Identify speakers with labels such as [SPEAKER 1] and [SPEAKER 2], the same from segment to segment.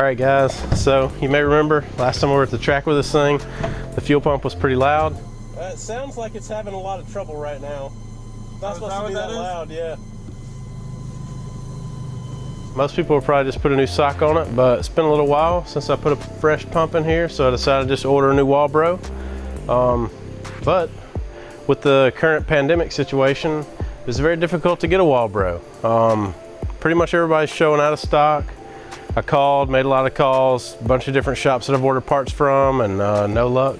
[SPEAKER 1] Alright guys, so you may remember last time we were at the track with this thing, the fuel pump was pretty loud. It sounds like it's having a lot of trouble right now. It's not supposed to be that loud, yeah. Most people will probably just put a new sock on it, but it's been a little while since I put a fresh pump in here, so I decided to just order a new Walbro. But with the current pandemic situation, it's very difficult to get a Walbro. Pretty much everybody's showing out of stock. I called, made a lot of calls, a bunch of different shops that I've ordered parts from, and no luck.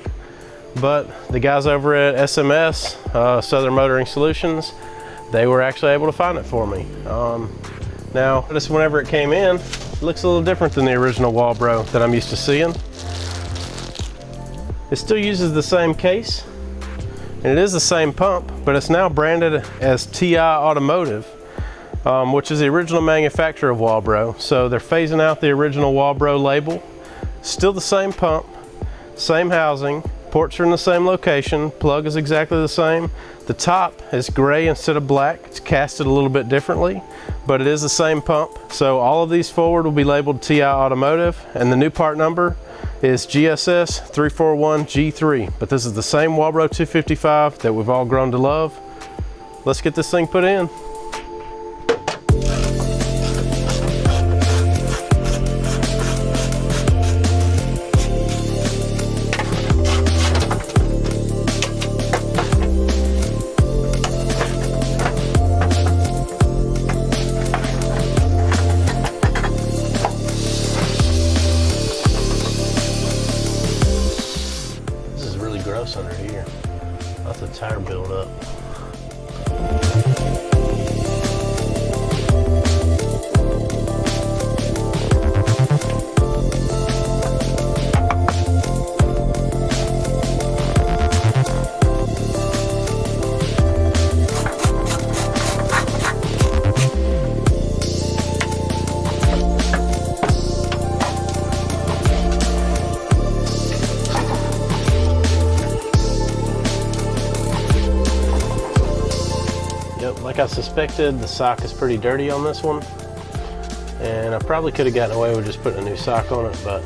[SPEAKER 1] But the guys over at SMS, Southern Motoring Solutions, they were actually able to find it for me. Now, this whenever it came in, it looks a little different than the original Walbro that I'm used to seeing. It still uses the same case, and it is the same pump, but it's now branded as TI Automotive, which is the original manufacturer of Walbro. So they're phasing out the original Walbro label. Still the same pump, same housing, ports are in the same location, plug is exactly the same. The top is gray instead of black. It's casted a little bit differently, but it is the same pump. So all of these forward will be labeled TI Automotive, and the new part number is GSS 341G3. But this is the same Walbro 255 that we've all grown to love. Let's get this thing put in. Gross under here. Lots of tire buildup. Like I suspected, the sock is pretty dirty on this one, and I probably could have gotten away with just putting a new sock on it, but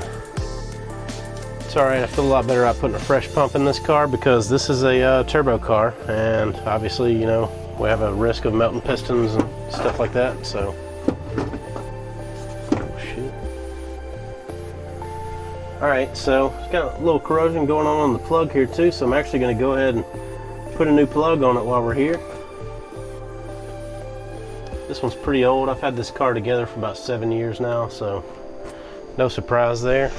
[SPEAKER 1] it's alright. I feel a lot better about putting a fresh pump in this car because this is a turbo car, and obviously, you know, we have a risk of melting pistons and stuff like that, so. Oh, shoot. Alright, so it's got a little corrosion going on the plug here too, so I'm actually going to go ahead and put a new plug on it while we're here. This one's pretty old. I've had this car together for about 7 years now, so no surprise there.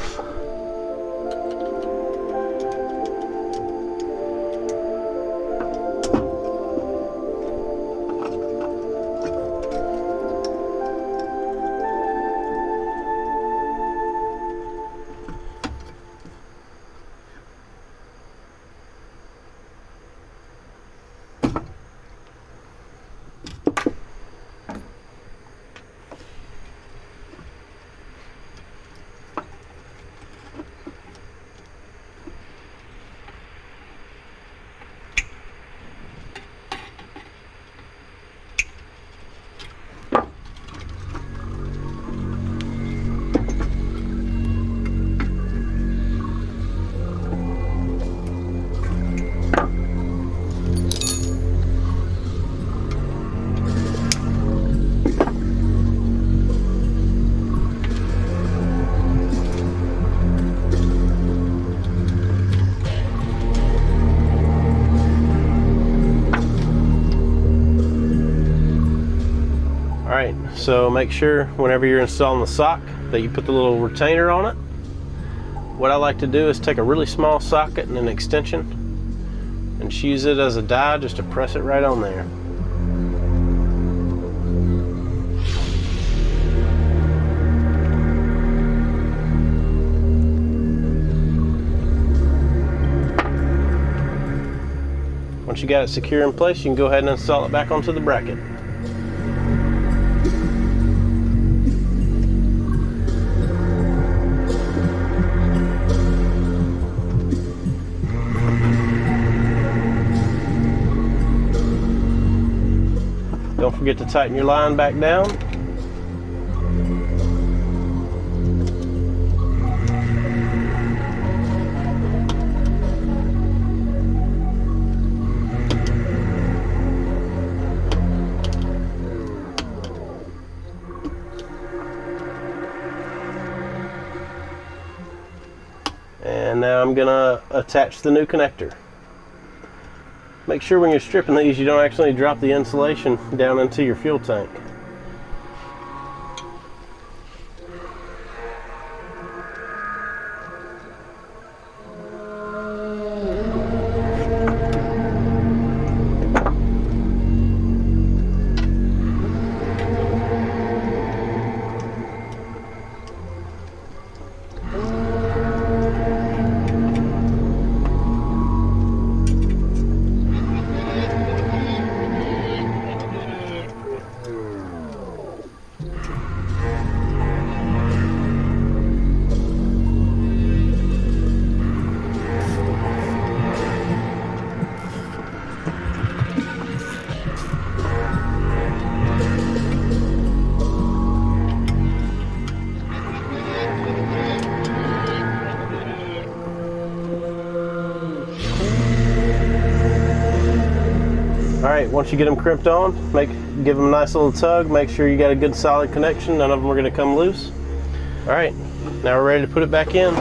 [SPEAKER 1] Alright, so make sure whenever you're installing the sock that you put the little retainer on it. What I like to do is take a really small socket and an extension and just use it as a die just to press it right on there. Once you got it secure in place, you can go ahead and install it back onto the bracket. Don't forget to tighten your line back down. I'm gonna attach the new connector. Make sure when you're stripping these you don't actually drop the insulation down into your fuel tank. Alright, once you get them crimped on, give them a nice little tug, make sure you got a good solid connection, none of them are going to come loose. Alright, now we're ready to put it back in.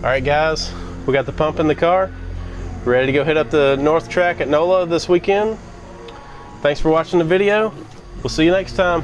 [SPEAKER 1] Alright guys, we got the pump in the car. Ready to go hit up the North Track at NOLA this weekend. Thanks for watching the video. We'll see you next time.